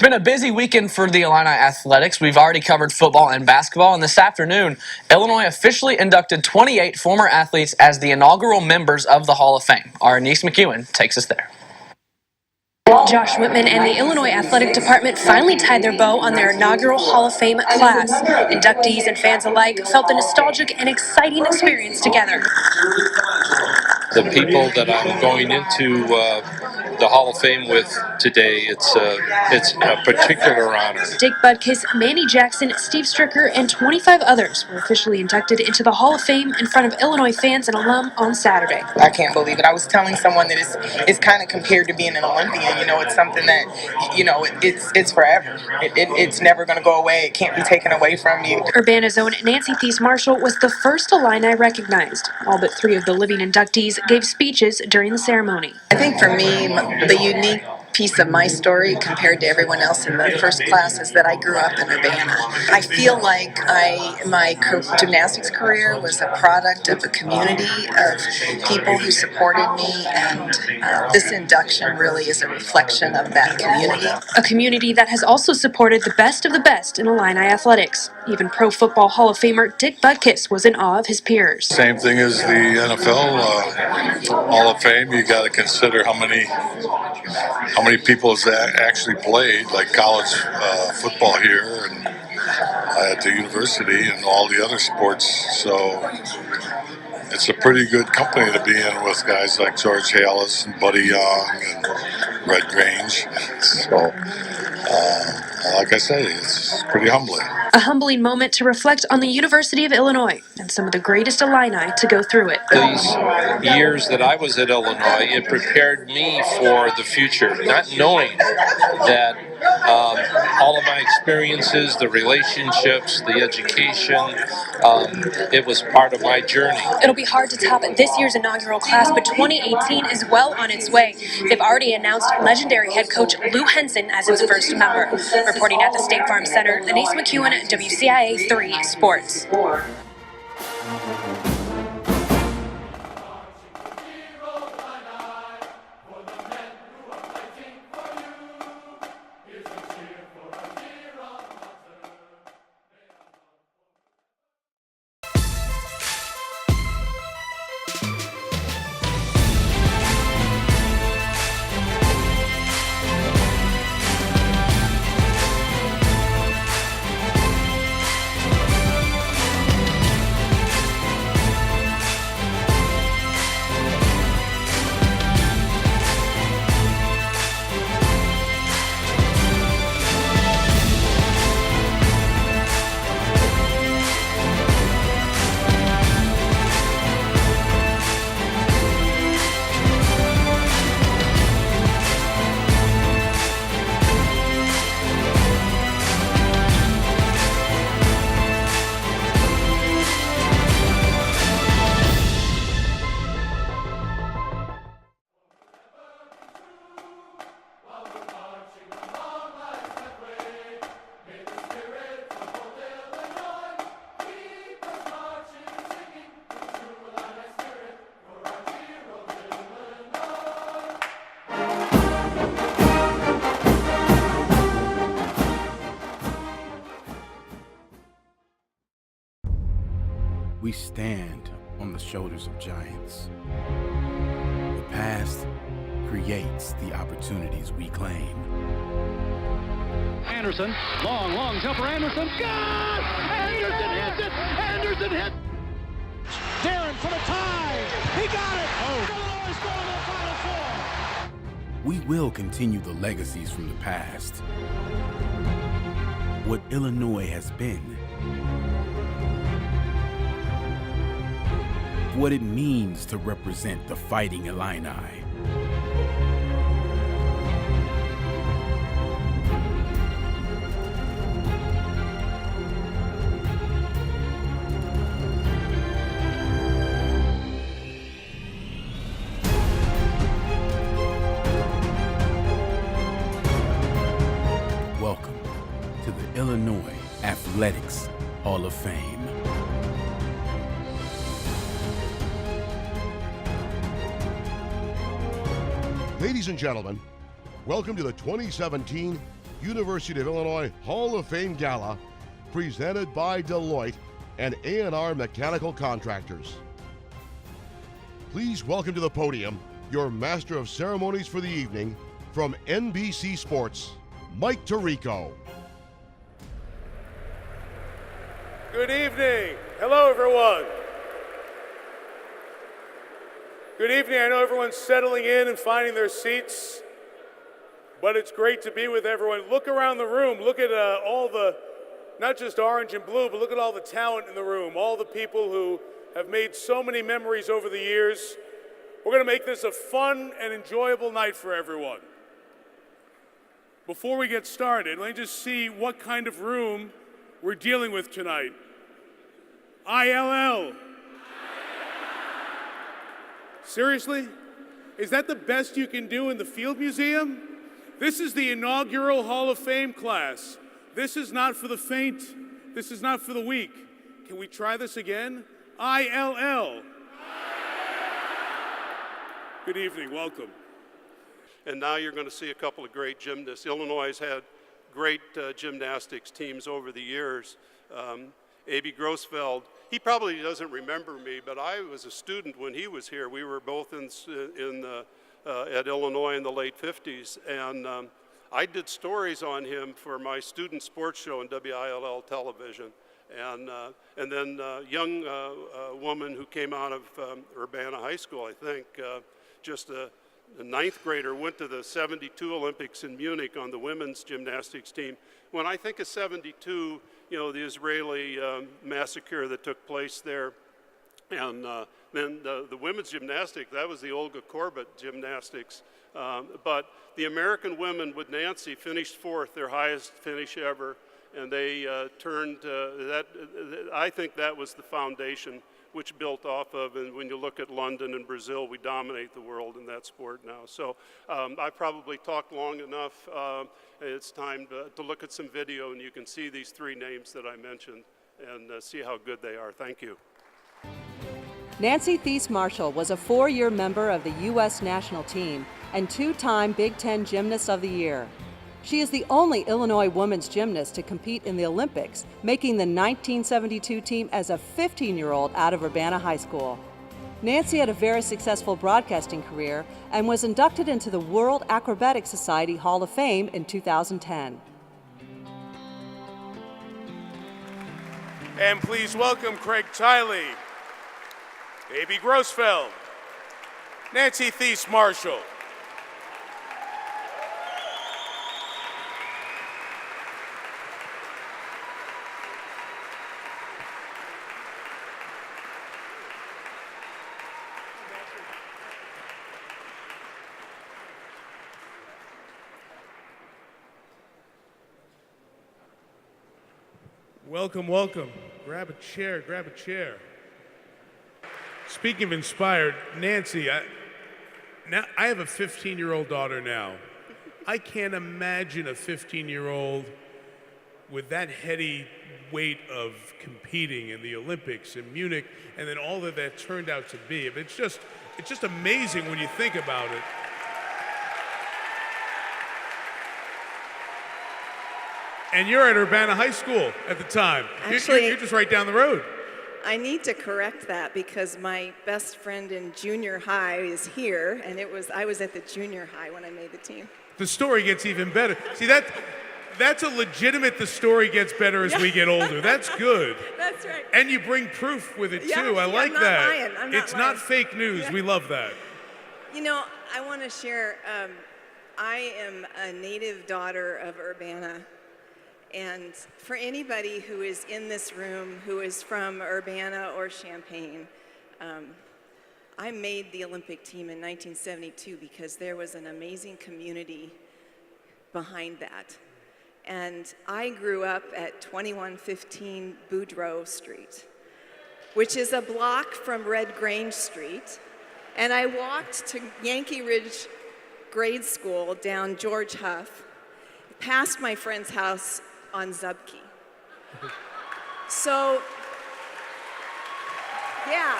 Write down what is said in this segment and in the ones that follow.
It's been a busy weekend for the Illini Athletics. We've already covered football and basketball, and this afternoon, Illinois officially inducted 28 former athletes as the inaugural members of the Hall of Fame. Our Thies takes us there. Josh Whitman and the Illinois Athletic Department finally tied their bow on their inaugural Hall of Fame class. Inductees and fans alike felt the nostalgic and exciting experience together. The people that I'm going into the Hall of Fame with today, it's a particular honor. Dick Butkus, Manny Jackson, Steve Stricker, and 25 others were officially inducted into the Hall of Fame in front of Illinois fans and alum on Saturday. I can't believe it. I was telling someone that it's kind of compared to being an Olympian. You know, it's something that, you know, it's forever. It's never going to go away. It can't be taken away from you. Urbana's own Nancy Thies Marshall was the first Illini recognized. All but 3 of the living inductees gave speeches during the ceremony. I think for me, the unique piece of my story compared to everyone else in the first class is that I grew up in Urbana. I feel like my gymnastics career was a product of a community of people who supported me, and this induction really is a reflection of that community. A community that has also supported the best of the best in Illini athletics. Even Pro Football Hall of Famer Dick Butkus was in awe of his peers. Same thing as the NFL Hall of Fame. You got to consider how many people has actually played, like college football here and at the university and all the other sports. So it's a pretty good company to be in with guys like George Halas and Buddy Young and Red Grange. So, like I say, it's pretty humbling. A humbling moment to reflect on the University of Illinois and some of the greatest Illini to go through it. These years that I was at Illinois, it prepared me for the future, not knowing that all of my experiences, the relationships, the education, it was part of my journey. It'll be hard to top this year's inaugural class, but 2018 is well on its way. They've already announced legendary head coach Lou Henson as its first member. Reporting at the State Farm Center, Thies McEwen, WCIA 3 Sports. We stand on the shoulders of giants. The past creates the opportunities we claim. Anderson, long jumper, Anderson, got! Anderson hits it! Anderson hit! Darren for the tie! He got it! Illinois is going to the Final Four! We will continue the legacies from the past. What Illinois has been. What it means to represent the Fighting Illini. Welcome to the Illinois Athletics Hall of Fame. Ladies and gentlemen, welcome to the 2017 University of Illinois Hall of Fame Gala, presented by Deloitte and A&R Mechanical Contractors. Please welcome to the podium your Master of Ceremonies for the evening from NBC Sports, Mike Tirico. Good evening. Hello, everyone. Good evening. I know everyone's settling in and finding their seats, but it's great to be with everyone. Look around the room. Look at all the, not just orange and blue, but look at all the talent in the room, all the people who have made so many memories over the years. We're going to make this a fun and enjoyable night for everyone. Before we get started, let me just see what kind of room we're dealing with tonight. ILL. Seriously? Is that the best you can do in the Field Museum? This is the inaugural Hall of Fame class. This is not for the faint. This is not for the weak. Can we try this again? ILL. Good evening, welcome. And now you're going to see a couple of great gymnasts. Illinois has had great gymnastics teams over the years. A.B. Grossfeld, he probably doesn't remember me, but I was a student when he was here. We were both at Illinois in the late 50s, and I did stories on him for my student sports show on WILL television. And then a young woman who came out of Urbana High School, I think, just a ninth grader, went to the 72 Olympics in Munich on the women's gymnastics team. When I think of 72, you know, the Israeli massacre that took place there, and then the women's gymnastics, that was the Olga Korbut gymnastics. But the American women with Nancy finished fourth, their highest finish ever, and they turned that. I think that was the foundation which built off of, and when you look at London and Brazil, we dominate the world in that sport now. So I probably talked long enough. It's time to look at some video, and you can see these three names that I mentioned and see how good they are. Thank you. Nancy Thies Marshall was a 4-year member of the U.S. national team and 2-time Big Ten Gymnast of the Year. She is the only Illinois women's gymnast to compete in the Olympics, making the 1972 team as a 15-year-old out of Urbana High School. Nancy had a very successful broadcasting career and was inducted into the World Acrobatic Society Hall of Fame in 2010. And please welcome Craig Tiley, A.B. Grossfeld, Nancy Thies Marshall. Welcome, welcome. Grab a chair, grab a chair. Speaking of inspired, Nancy, I have a 15-year-old daughter now. I can't imagine a 15-year-old with that heady weight of competing in the Olympics in Munich, and then all that turned out to be. It's just amazing when you think about it. And you're at Urbana High School at the time. Actually, you're just right down the road. I need to correct that because my best friend in junior high is here, and I was at the junior high when I made the team. The story gets even better. See, that's a legitimate, the story gets better as we get older. That's good. That's right. And you bring proof with it, too. I like I'm that. Not lying. I'm not it's lying. not fake news. Yeah. We love that. You know, I want to share, I am a native daughter of Urbana. And for anybody who is in this room who is from Urbana or Champaign, I made the Olympic team in 1972 because there was an amazing community behind that. And I grew up at 2115 Boudreaux Street, which is a block from Red Grange Street. And I walked to Yankee Ridge Grade School down George Huff, past my friend's house on Zubke. So, yeah.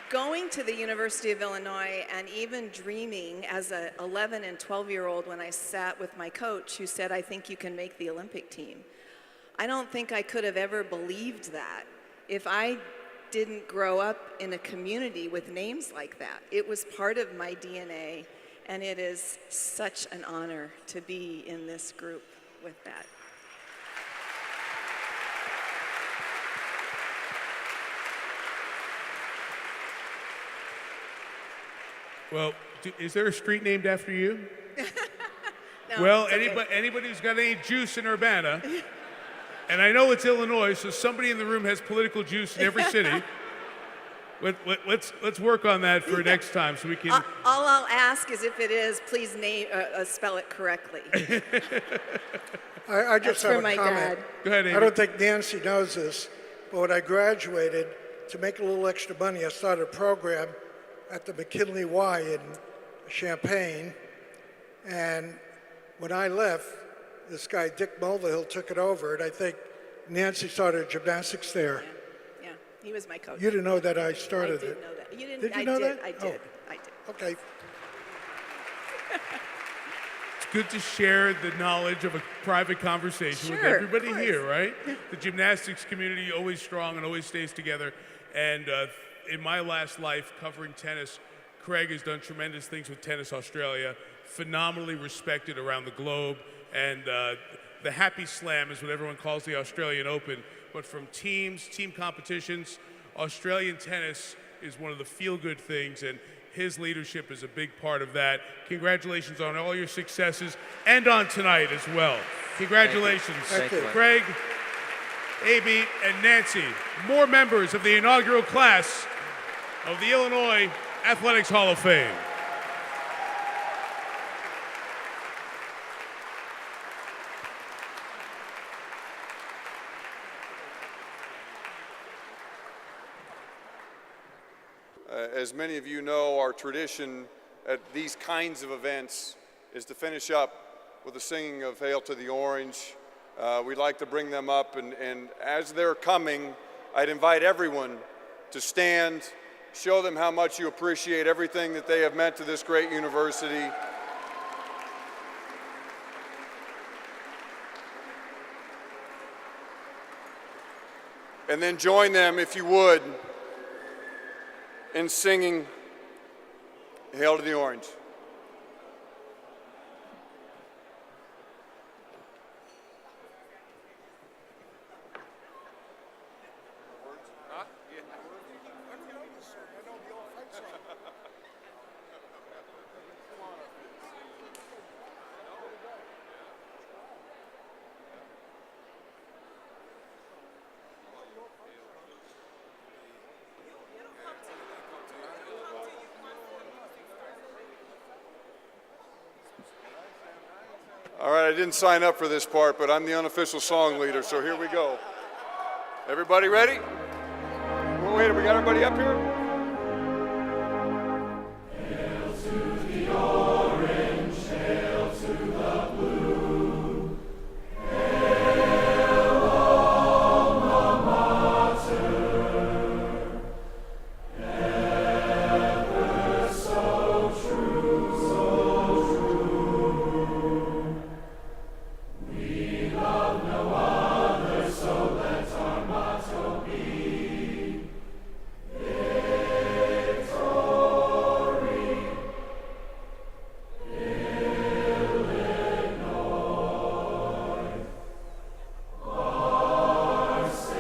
Going to the University of Illinois and even dreaming as a 11 and 12-year-old when I sat with my coach who said, I think you can make the Olympic team. I don't think I could have ever believed that if I didn't grow up in a community with names like that. It was part of my DNA, and it is such an honor to be in this group with that. Well, is there a street named after you? No, Well, it's okay. anybody who's got any juice in Urbana, and I know it's Illinois, so somebody in the room has political juice in every city. Let's work on that for next time so we can. All I'll ask is if it is, please spell it correctly. I just That's have for a my comment. dad. Go ahead, Amy. I don't think Nancy knows this, but when I graduated, to make a little extra money, I started a program at the McKinley Y in Champaign. And when I left, this guy, Dick Mulvihill, took it over, and I think Nancy started gymnastics there. Yeah, he was my coach. You didn't know that I started I did it. know that. You didn't. Did you I know did. that? I did. Oh. I did. Okay. It's good to share the knowledge of a private conversation with Sure, everybody of course. here, right? The gymnastics community always strong and always stays together. And in my last life covering tennis, Craig has done tremendous things with Tennis Australia, phenomenally respected around the globe. And the Happy Slam is what everyone calls the Australian Open. But from team competitions, Australian tennis is one of the feel-good things, and his leadership is a big part of that. Congratulations on all your successes and on tonight as well. Congratulations, Thank you. Craig, A.B., and Nancy, more members of the inaugural class of the Illinois Athletics Hall of Fame. As many of you know, our tradition at these kinds of events is to finish up with the singing of Hail to the Orange. We'd like to bring them up, and as they're coming, I'd invite everyone to stand, show them how much you appreciate everything that they have meant to this great university. And then join them, if you would, in singing Hail to the Orange. All right, I didn't sign up for this part, but I'm the unofficial song leader, so here we go. Everybody ready? Wait, we got everybody up here? Hail to the orange, hail to the blue. Hail alma mater. Ever so true, so true. We love no other, so let our motto be victory, Illinois, our city.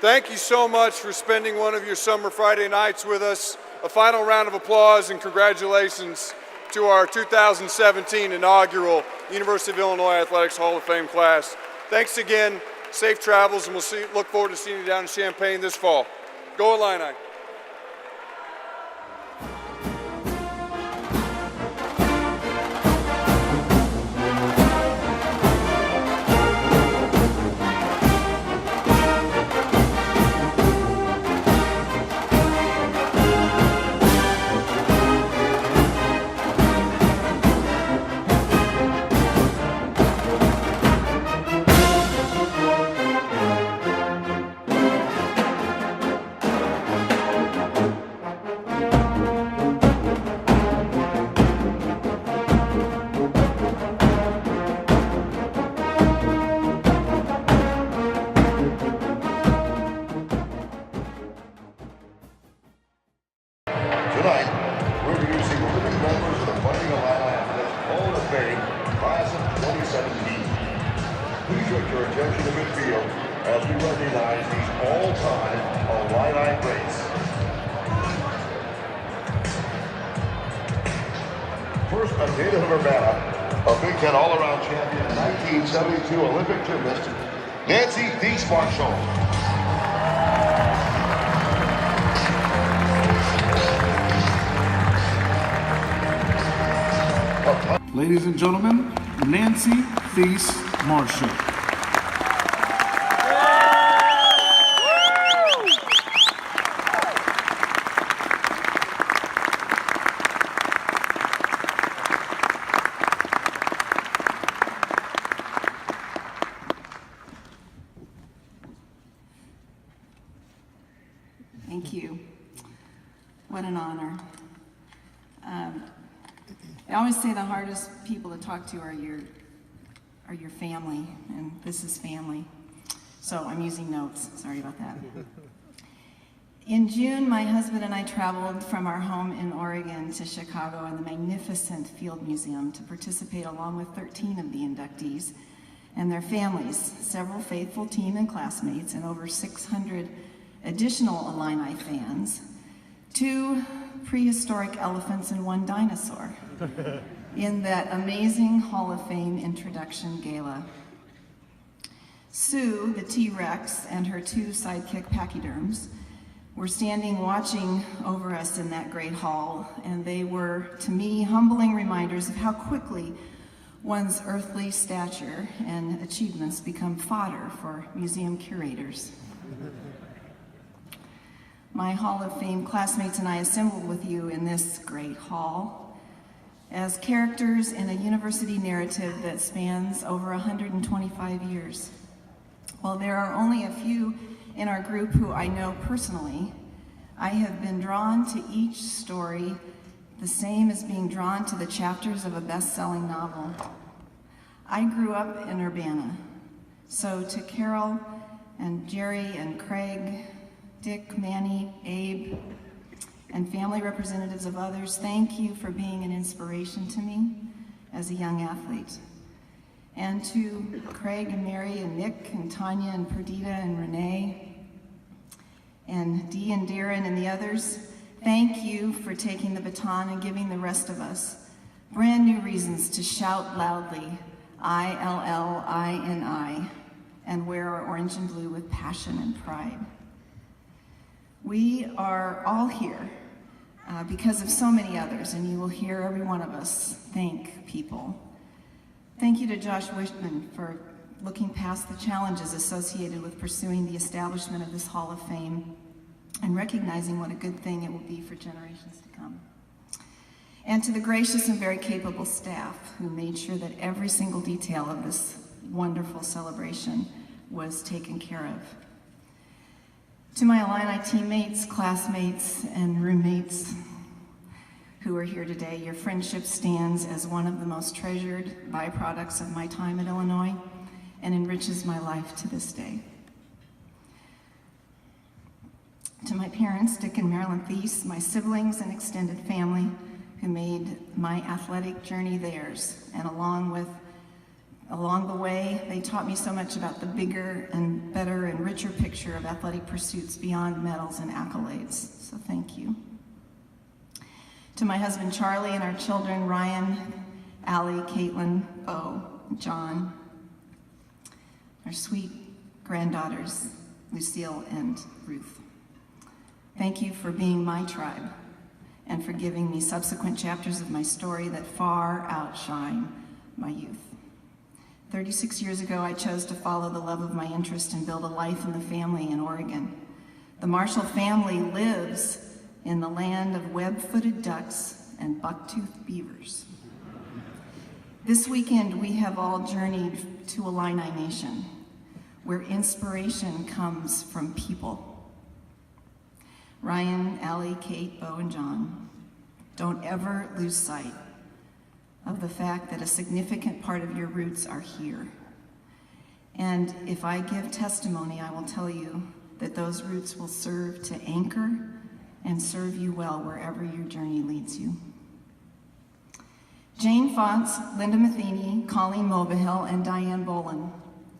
Thank you so much for spending one of your summer Friday nights with us. A final round of applause and congratulations to our 2017 inaugural University of Illinois Athletics Hall of Fame class. Thanks again, safe travels, and we'll look forward to seeing you down in Champaign this fall. Go Illini. Fame, class of 2017. Please direct your attention to midfield as we recognize these all-time Illini greats. First, a native of Urbana, a Big Ten all-around champion, 1972 Olympic gymnast, Nancy Thies Marshall. Ladies and gentlemen, Nancy Thies Marshall. Thank you. What an honor. I always say the hardest people to talk to are your family, and this is family. So I'm using notes, sorry about that. In June, my husband and I traveled from our home in Oregon to Chicago and the magnificent Field Museum to participate along with 13 of the inductees and their families, several faithful team and classmates, and over 600 additional Illini fans, 2 prehistoric elephants and 1 dinosaur in that amazing Hall of Fame introduction gala. Sue, the T-Rex, and her 2 sidekick pachyderms were standing watching over us in that great hall, and they were, to me, humbling reminders of how quickly one's earthly stature and achievements become fodder for museum curators. My Hall of Fame classmates and I assembled with you in this great hall as characters in a university narrative that spans over 125 years. While there are only a few in our group who I know personally, I have been drawn to each story the same as being drawn to the chapters of a best-selling novel. I grew up in Urbana, so to Carol and Jerry and Craig, Dick, Manny, Abe, and family representatives of others, thank you for being an inspiration to me as a young athlete. And to Craig and Mary and Nick and Tanya and Perdita and Renee and Dee and Darren and the others, thank you for taking the baton and giving the rest of us brand new reasons to shout loudly, ILLINI, and wear our orange and blue with passion and pride. We are all here because of so many others, and you will hear every one of us thank people. Thank you to Josh Wishman for looking past the challenges associated with pursuing the establishment of this Hall of Fame and recognizing what a good thing it will be for generations to come. And to the gracious and very capable staff who made sure that every single detail of this wonderful celebration was taken care of. To my Illini teammates, classmates, and roommates who are here today, your friendship stands as one of the most treasured byproducts of my time at Illinois and enriches my life to this day. To my parents, Dick and Marilyn Thies, my siblings and extended family who made my athletic journey theirs, and along the way, they taught me so much about the bigger and better and richer picture of athletic pursuits beyond medals and accolades. So thank you. To my husband, Charlie, and our children, Ryan, Allie, Caitlin, Bo, John, our sweet granddaughters, Lucille and Ruth. Thank you for being my tribe and for giving me subsequent chapters of my story that far outshine my youth. 36 years ago, I chose to follow the love of my interest and build a life in the family in Oregon. The Marshall family lives in the land of web-footed ducks and buck-toothed beavers. This weekend, we have all journeyed to Illini Nation, where inspiration comes from people. Ryan, Allie, Kate, Bo, and John, don't ever lose sight of the fact that a significant part of your roots are here. And if I give testimony, I will tell you that those roots will serve to anchor and serve you well wherever your journey leads you. Jane Fox, Linda Matheny, Colleen Mulvihill, and Diane Bolin.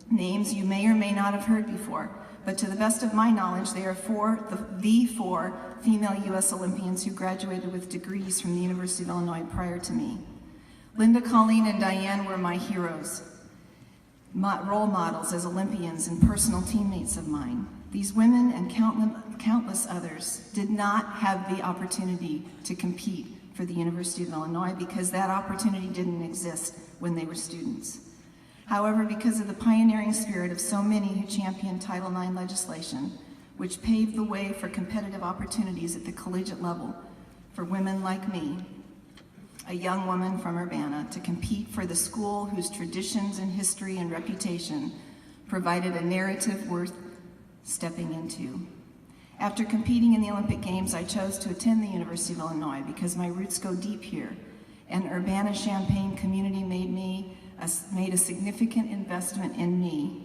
Names you may or may not have heard before, but to the best of my knowledge, they are the four female U.S. Olympians who graduated with degrees from the University of Illinois prior to me. Linda, Colleen, and Diane were my heroes, role models as Olympians and personal teammates of mine. These women and countless others did not have the opportunity to compete for the University of Illinois because that opportunity didn't exist when they were students. However, because of the pioneering spirit of so many who championed Title IX legislation, which paved the way for competitive opportunities at the collegiate level for women like me, a young woman from Urbana, to compete for the school whose traditions and history and reputation provided a narrative worth stepping into. After competing in the Olympic Games, I chose to attend the University of Illinois because my roots go deep here, and Urbana-Champaign community made a significant investment in me.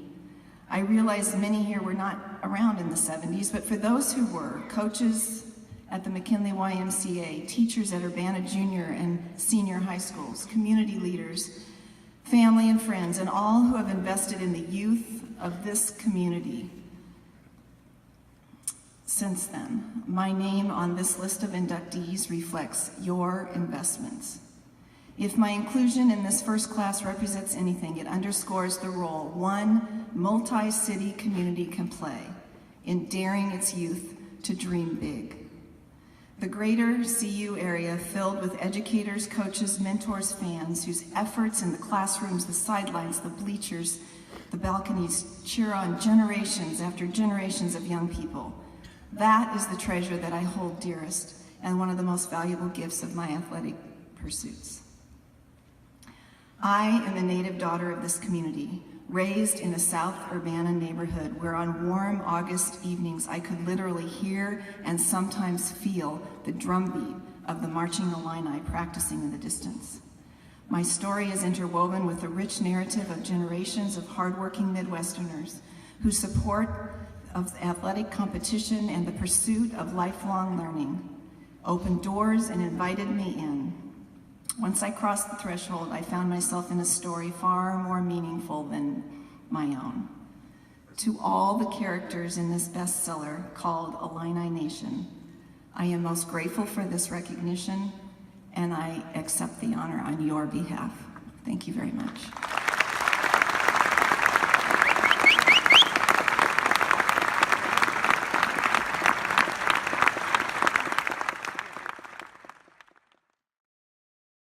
I realize many here were not around in the 70s, but for those who were, coaches at the McKinley YMCA, teachers at Urbana Junior and Senior High Schools, community leaders, family and friends, and all who have invested in the youth of this community. Since then, my name on this list of inductees reflects your investments. If my inclusion in this first class represents anything, it underscores the role one multi-city community can play in daring its youth to dream big. The greater CU area filled with educators, coaches, mentors, fans, whose efforts in the classrooms, the sidelines, the bleachers, the balconies cheer on generations after generations of young people. That is the treasure that I hold dearest and one of the most valuable gifts of my athletic pursuits. I am a native daughter of this community, raised in a South Urbana neighborhood where on warm August evenings I could literally hear and sometimes feel the drumbeat of the marching Illini practicing in the distance. My story is interwoven with the rich narrative of generations of hardworking Midwesterners whose support of athletic competition and the pursuit of lifelong learning opened doors and invited me in. Once I crossed the threshold, I found myself in a story far more meaningful than my own. To all the characters in this bestseller called Illini Nation, I am most grateful for this recognition, and I accept the honor on your behalf. Thank you very much.